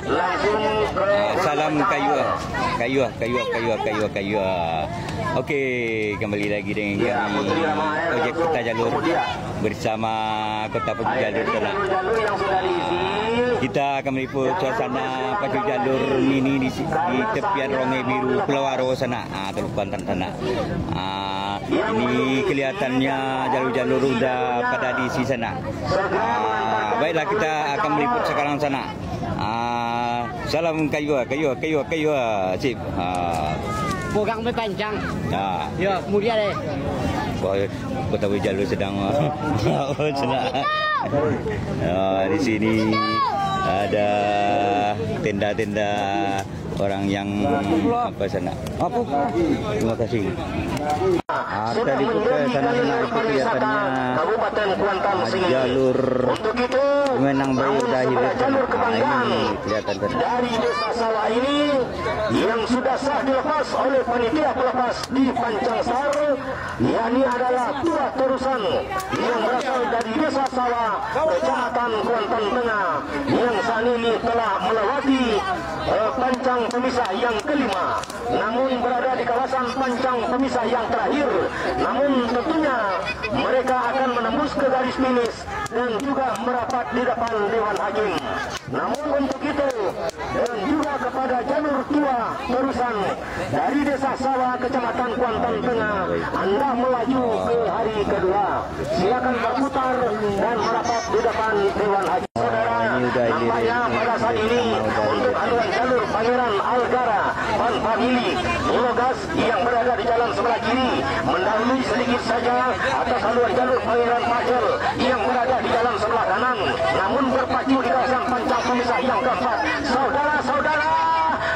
langsung ke salam kayu. Okey, kembali lagi dengan kami Ojek Kota Jalur bersama Kota Pacu Jalur sana. Kita akan meliput suasana Pacu Jalur mini di tepian Rongai Biru Pulau Aro sana, Teluk Kuantan sana. Ini kelihatannya jalur-jalur udah pada diisi sana. Baiklah, kita akan meliput sekarang sana. Salam kayu. Sip. Pogang panjang. Ya, mulia deh. Kota Pacu Jalur sedang di sini ada tenda-tenda orang yang apa sana. Apa? Terima kasih. Tadi buka sana itu kelihatannya jalur Menang Bayu Dahil. Ini kelihatan dari desa sawah ini yang sudah sah dilepas oleh panitia pelepas di Pancangsar, yakni adalah dua terusan yang berasal dari desa sawah Kecamatan Kuantan Tengah yang saat ini telah melewati pancang pemisah yang kelima, namun berada di kawasan pancang pemisah yang terakhir. Namun tentunya mereka akan menembus ke garis finish dan juga merapat di depan Dewan Hakim. Namun untuk itu dan juga kepada jalur tua terusan dari desa sawah Kecamatan Kuantan Tengah, Anda melaju ke hari kedua, silakan berputar dan merapat di depan Dewan Hakim. Saudara, nampaknya pada saat ini untuk haluan jalur Pangeran Algara Van Famili Ulogas yang berada di jalan sebelah kiri mendahului sedikit saja atas haluan jalur Pangeran Pacel yang berada di jalan sebelah kanan, namun berpacu di kawasan pancang pemisah yang keempat. Saudara-saudara,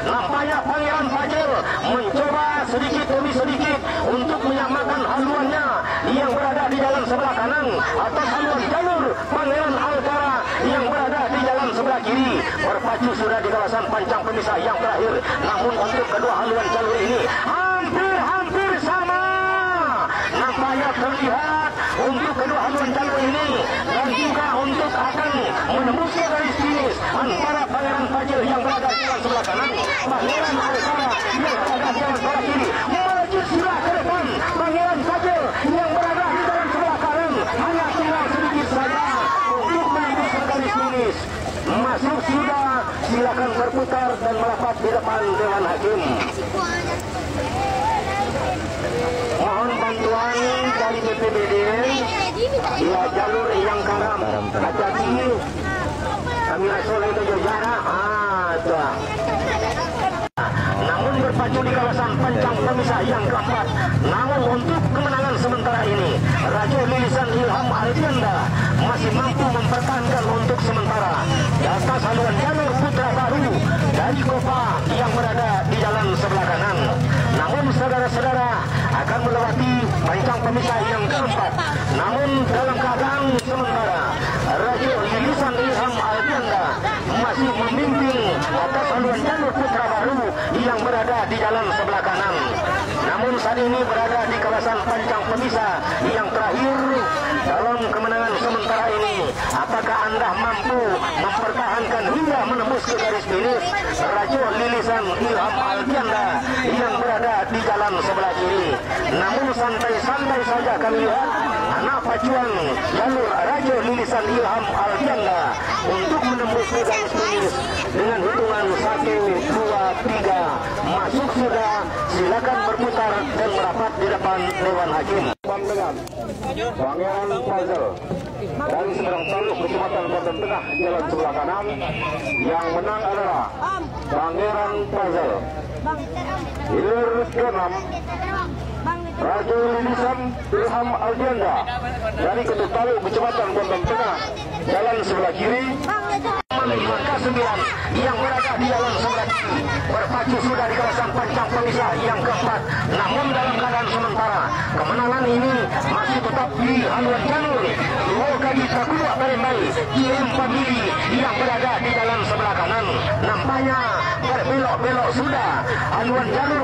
nampaknya Pangeran Pacel mencoba sedikit demi sedikit untuk menyamakan haluannya yang berada di jalan sebelah kanan atas haluan jalur Pangeran Algara yang berada di jalan sebelah kiri. Berpacu sudah di kawasan pancang pemisah yang terakhir, namun untuk kedua haluan jalur ini hampir sama. Nampaknya terlihat untuk kedua haluan jalur ini dan juga untuk akan menembus garis finish antara Pangeran Pacel yang berada di jalan sebelah kanan, Pangeran Algara yang berada di jalan sebelah kiri. Melaju sudah ke depan Pangeran Pacel yang berada di jalan sebelah kanan, hanya tinggal sedikit saja untuk menembus garis finish. Masuk sudah, silakan berputar dan merapat di depan Dewan Hakim. Mohon bantuan dari BPBD ya jalur yang karam hati-hati. Kami soleh itu jarak namun berpacu di kawasan pancang pemisah yang keempat. Namun untuk kemenangan sementara ini Rajo Lilisan Ilham Ardianda masih mampu mempertahankan untuk sementara di atas haluan jalur Putra Baru dari Kopa yang berada di jalan sebelah kanan. Namun saudara-saudara akan melewati pancang pemisah yang keempat. Namun dalam keadaan sementara Rajo Lilisan Ilham Ardianda masih memimpin atas haluan jalur Putra Baru yang berada di jalan sebelah kanan. Namun saat ini berada di kawasan pancang pemisah yang terakhir. Dalam kemenangan sementara ini, apakah Anda mampu mempertahankan hingga menembus ke garis finish Rajo Lilisan Ilham Ardianda yang berada di jalan sebelah kiri? Namun santai-santai saja kami lihat anak pacuan jalur Rajo Lilisan Ilham Ardianda untuk menembus ke garis finish dengan hitungan 1, 2, 3 masuk sudah. Silakan berputar dan merapat di depan Dewan Hakim. Pangeran Pacel dari Seberang Taluk Kecamatan Kuantan Tengah jalan sebelah kanan, yang menang adalah Pangeran Pacel. Hilir ke-6 Rajo Lilisan Ilham Ardianda dari Ketuk Taluk Kecamatan Kuantan Tengah jalan sebelah kiri. Angka 9 yang berada di jalan sebelah kiri berpacu sudah di kawasan pancang pemisah yang keempat. Namun dalam keadaan sementara kemenangan ini masih tetap di haluan jalur Lokadi Takua Barembai IM Famili yang berada di jalan sebelah kanan. Nampaknya berbelok-belok sudah haluan jalur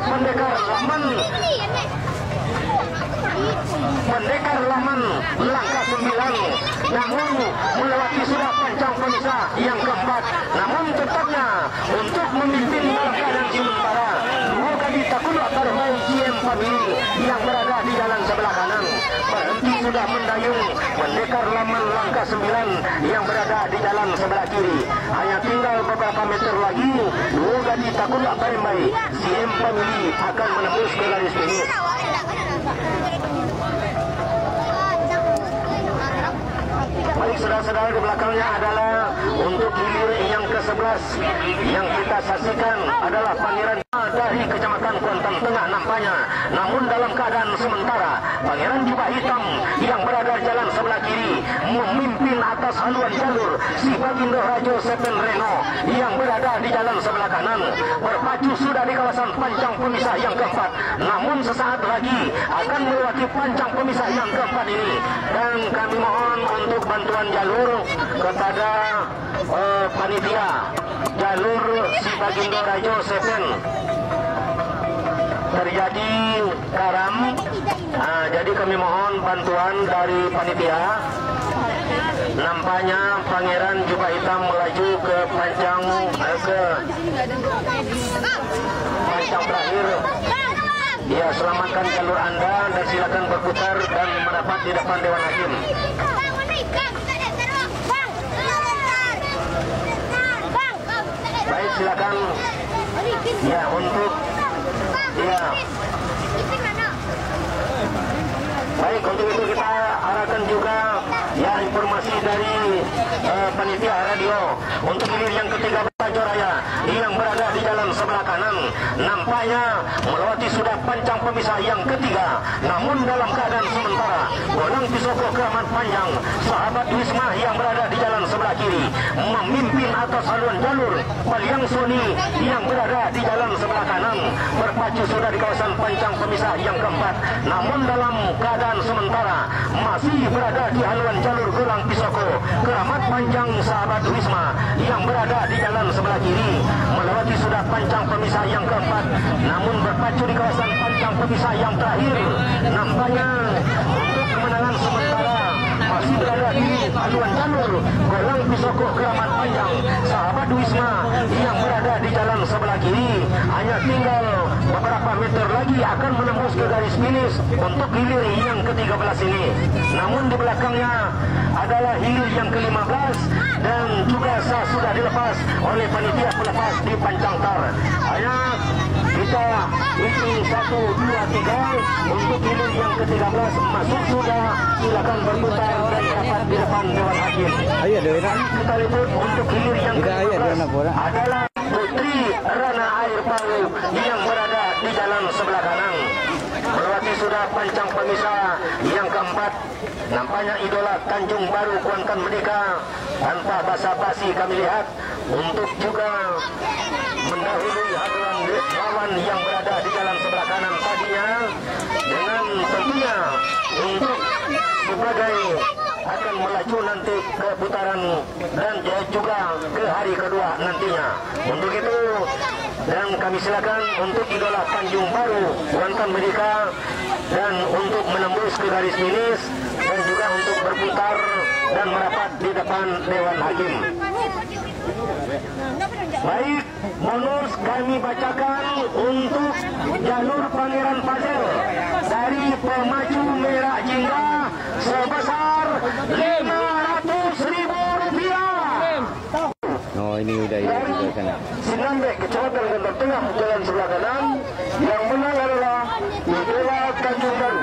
Pendekar Laman langkah 9, namun melewati sudah pancang pemisah yang keempat. Namun tetapnya Family yang berada di jalan sebelah kanan. Berhenti sudah mendayung mendekar laman langkah 9 yang berada di jalan sebelah kiri. Hanya tinggal beberapa meter lagi, dua gadi takut baik-baik. CM Family akan menembus ke garis finish. Baik, saudara-saudara, di belakangnya adalah untuk hilir yang ke-11 yang kita saksikan adalah Pangeran dari Kecamatan Kuantan Tengah nampaknya. Namun dalam keadaan sementara, Pangeran Jubah Hitam yang berada di jalan sebelah kiri memimpin atas haluan jalur si Bagindo Rajo Sepen Reno yang berada di jalan sebelah kanan. Berpacu sudah di kawasan pancang pemisah yang keempat. Namun sesaat lagi akan melewati pancang pemisah yang keempat ini. Dan kami mohon untuk bantuan jalur kepada panitia jalur si Bagindo Rajo Sepen. Terjadi karam, jadi kami mohon bantuan dari panitia. Nampaknya Pangeran Jubah Hitam melaju ke pancang terakhir. Ya, selamatkan jalur Anda dan silakan berputar dan merapat di depan Dewan Hakim. Baik, silakan. Ya, untuk baik, untuk itu kita arahkan juga ya informasi dari panitia radio untuk hilir yang ketiga Joraya yang berada di jalan sebelah kanan. Nampaknya melewati sudah pancang pemisah yang ketiga. Namun dalam keadaan sementara, Bonang Pisoko Keramat Panjang, sahabat Wisma yang berada di jalan sebelah kiri memimpin atas haluan jalur. Paliang Sony yang berada di jalan sebelah kanan berpacu sudah di kawasan pancang pemisah yang keempat. Namun dalam keadaan sementara masih berada di haluan jalur Gelang Pisoko Keramat Panjang sahabat Wisma yang berada di jalan sebelah kiri melewati sudah pancang pemisah yang keempat. Namun berpacu di kawasan pancang pemisah yang terakhir. Nampaknya untuk kemenangan sementara masih berada di haluan jalur Gelang Pisoko Keramat Panjang sahabat Wisma yang berada di jalan sebelah kiri. Hanya tinggal beberapa meter lagi akan menembus ke garis finish untuk hilir yang ke-13 ini. Namun di belakangnya adalah hilir yang ke-15 dan juga sudah dilepas oleh panitia pelepas di pancang tar. Hanya kita hitung 1, 2, 3 untuk hilir yang ke-13 masuk sudah. Silakan berputar dan dapat di depan Dewan Hakim. Kita lihat untuk hilir yang ke-15 adalah Putri Rana Air Palu yang berada di jalan sebelah kanan melewati sudah pancang pemisah yang keempat. Nampaknya idola Tanjung Baru Kuantan Merdeka tanpa basa-basi kami lihat untuk juga mendahului haluan lawan yang berada di jalan sebelah kanan tadinya, dengan tentunya untuk sebagai akan melaju nanti ke putaran dan juga ke hari kedua nantinya. Untuk itu dan kami silakan untuk idola Tanjung Baru Kuantan Merdeka dan untuk menembus ke garis finish dan juga untuk berputar dan merapat di depan Dewan Hakim. Baik, bonus kami bacakan untuk jalur Pangeran Pasir dari pemacu Merah Jingga sebesar Rp500.000. Oh, ini udah di sana. Sinambek, Kecamatan Gondok Tengah, jalan sebelah kanan. Yang menang adalah idola Tanjung Baru.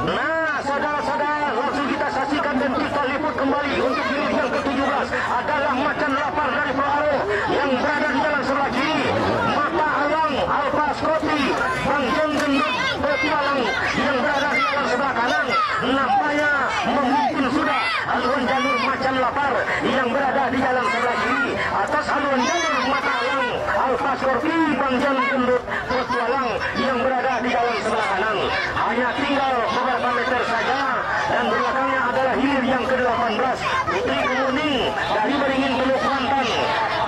Nah, saudara-saudara, langsung kita saksikan dan kita liput kembali untuk hilir yang ke-17 adalah Macan Lapar dari Pelaro yang berada di jalan sebelah kiri. Mata Alang, Alpas Kopi, Bang Jon Gendut, Petualang yang berada di jalan sebelah kanan. Nampaknya memimpin sudah haluan jalur Macan Lapar yang berada di jalan sebelah kiri. Atas haluan jalur Mata Alang, Alpas Kopi, Bang Jon Gendut, Petualang yang berada di jalan sebelah kanan. Hanya tinggal beberapa meter saja dan belakangnya adalah hilir yang ke-18 Putri Kemuning dari Beringin Teluk Kuantan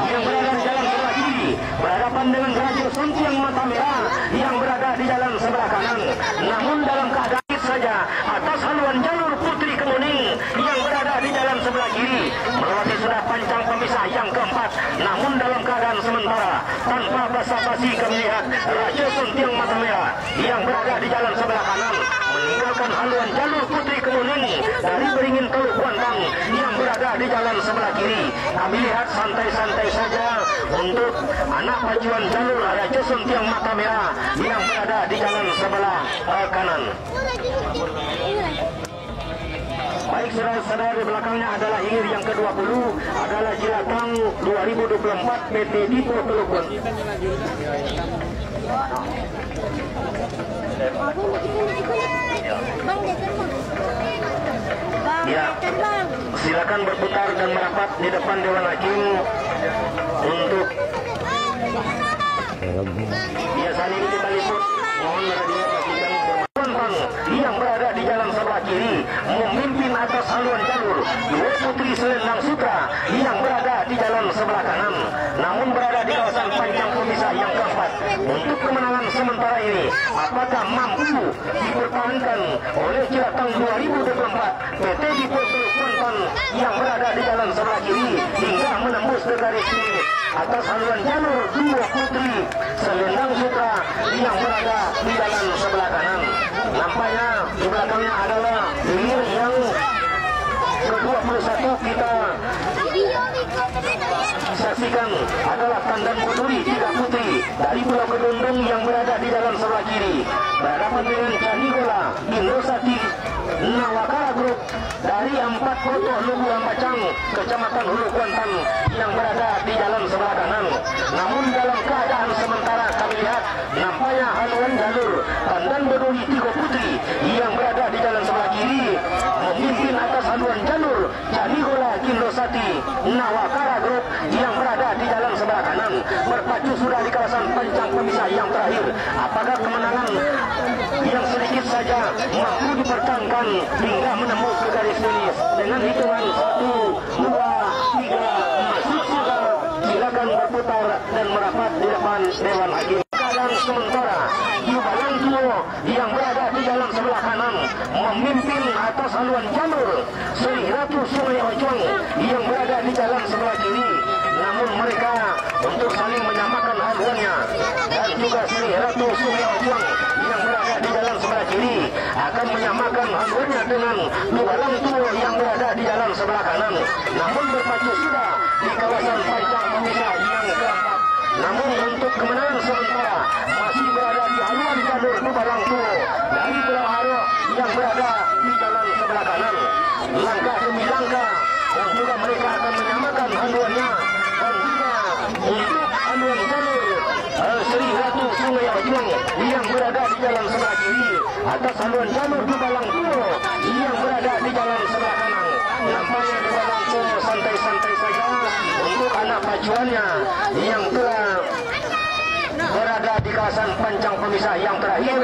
yang berada di jalan sebelah kiri berhadapan dengan Rajo Suntiang Mata Merah yang berada di jalan sebelah kanan. Namun dalam keadaan saja atas haluan jalur Putri Kemuning yang berada di jalan sebelah kiri melewati sudah pancang pemisah yang keempat. Namun dalam keadaan sementara tanpa basa-basi kami lihat Raja Suntiang Mata Merah yang berada di jalan sebelah kanan meninggalkan haluan jalur Putri Kemuning dari Beringin Teluk Kuantan yang berada di jalan sebelah kiri. Kami lihat santai-santai saja untuk anak pacuan jalur Raja Suntiang Mata Merah yang berada di jalan sebelah kanan. Baik saudara-saudara, di belakangnya adalah hilir yang ke-20 adalah Jilatang 2024 PT Dipo Teluk Kuantan. Ya, silakan berputar dan merapat di depan Dewan Hakim untuk biasanya ini kita liput. Mohon radio pastikan Kuantan yang berada di jalan sebelah kiri memimpin atas haluan jalur dua Putri Selendang Sutra yang berada di jalan sebelah kanan, namun berada di kawasan panjang pemisah yang keempat. Untuk kemenangan sementara ini, apakah mampu dipertahankan oleh Jilatang 2024 PT Dipo Teluk Kuantan yang berada di jalan sebelah kiri hingga menembus ke garis finish atas haluan jalur dua Putri Selendang Sutra yang berada di jalan sebelah kanan. Nampaknya di belakangnya adalah hilir yang ke-21 kita saksikan adalah Tandan Kuduri 3 Putri dari Pulau Kedundung yang berada di jalan sebelah kiri berhadapan dengan Canigola Indosati Nawakara Group dari 4 Koto Lubu Ambacang Kecamatan Hulu Kuantan yang berada di jalan sebelah kanan. Namun dalam keadaan sementara kami lihat nampaknya haluan jalur Tandan Beduri 3 Putri yang berada di jalan sebelah kiri memimpin atas haluan jalur Canigola Indosati Nawakara Group yang berada di jalan sebelah kanan berpacu sudah di kawasan panjang pemisah yang terakhir. Apakah kemenangan yang sedikit saja mampu dipertahankan hingga menembus ke garis finish dengan hitungan 1, 2, 3 masuk sudah. Silakan berputar dan merapat di depan Dewan Hakim. Keadaan sementara Yubalang Tuo yang berada di jalan sebelah kanan memimpin atas haluan jalur Sri Ratu Sungai Ojuang yang berada di jalan sebelah kiri. Namun mereka untuk saling menyamakan haluannya dan juga Sri Ratu Sungai Ojuang yang berada di jalan sebelah kiri akan menyamakan haluannya dengan Yubalang Tuo yang berada di jalan sebelah kanan. Namun berpacu sudah di kawasan panjang pemisah yang keempat. Namun untuk kemenangan sementara masih berada di haluan jalur Yubalang Tuo dari Pulau Haro yang berada di jalan sebelah kanan. Langkah demi langkah dan juga mereka akan menyamakan haluannya dan juga untuk haluan jalur Sri Ratu Sungai Ojuang yang berada di jalan sebelah kiri atas haluan jalur Yubalang Tuo yang berada di jalan sebelah kanan. Nampaknya Yubalang Tuo santai-santai saja untuk anak pacuannya yang telah berada di kawasan panjang pemisah yang terakhir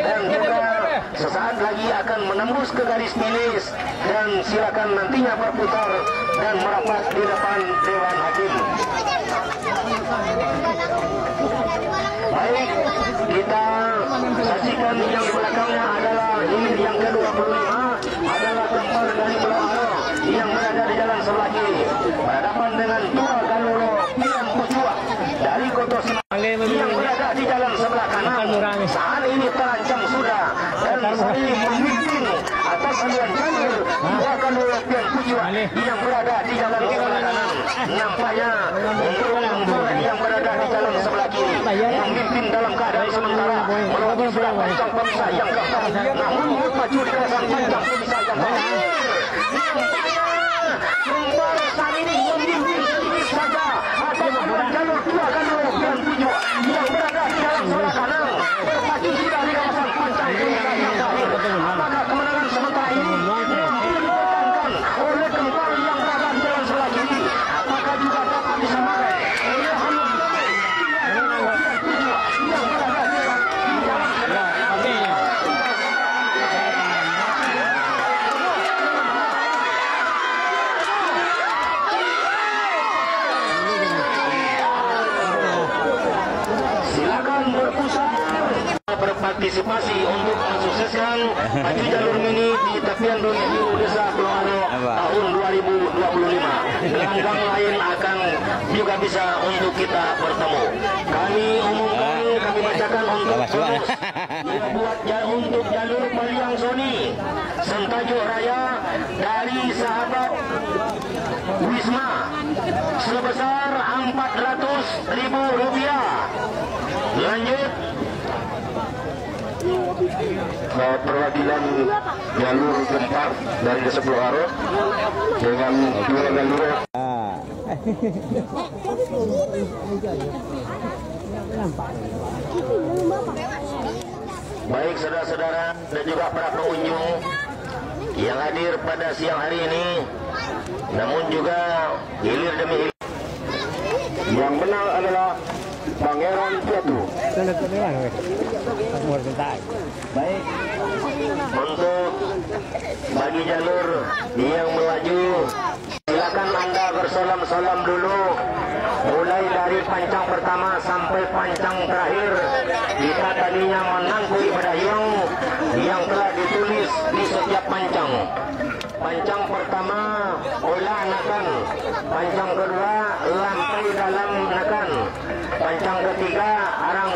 dan juga sesaat lagi akan menembus ke garis finish dan silakan nantinya berputar dan merapat di depan Dewan Hakim. Baik, kita saksikan yang di belakangnya adalah hilir yang ke-25 adalah Tempur dari Pulau Haro yang berada di jalan sebelah kiri berhadapan dengan Tua Galuro Pian Pucua dari Koto Semarang yang berada di jalan sebelah kanan. Saat ini terancam sudah dan saat ini memimpin atas haluan jalur Tua Galuro Pian Pucua yang berada di jalan sebelah kanan. Nampaknya untuk Tempur yang berada di jalan sebelah kiri memimpin dalam keadaan sementara melewati sudah panjang pemisah yang keempat. Namun berpacu di kawasan panjang pemisah yang terakhir. Tempur saat ini memimpin sedikit saja atas haluan jalur Tua Galuro Pian Pucua yang berada di jalan sebelah kanan. Berpacu sudah di kawasan panjang pemisah yang terakhir. Apakah kemenangan sementara ini mampu dipertahankan oleh Tempur yang berada di jalan sebelah kiri? Apakah juga dapat disamakan oleh haluan yang berada di jalan sebelah kiri? Silakan berpusat berpartisipasi untuk mensukseskan maju jalur mini di tepian dunia Desa Pulau Haro tahun 2025. gelanggang lain akan juga bisa untuk kita bertemu. Kami umumkan, kami bacakan untuk untuk jalur Paliang Soni Sentajuk Raya dari sahabat Wisma sebesar Rp400.000. Lanjut. Perwakilan jalur Gempar dari Desa Pulau Aro dengan dua jalur. Baik saudara-saudara dan juga para pengunjung yang hadir pada siang hari ini, namun juga hilir demi hilir. Yang menang adalah Pangeran Piatu. Baik, untuk bagi jalur yang melaju, silakan Anda bersalam-salam dulu. Mulai dari pancang pertama sampai pancang terakhir, kita tadinya menangku ibadah yang telah ditulis di setiap pancang. Pancang pertama, olah nakan. Pancang kedua, lampai dalam nakan. Pancang ketiga, orang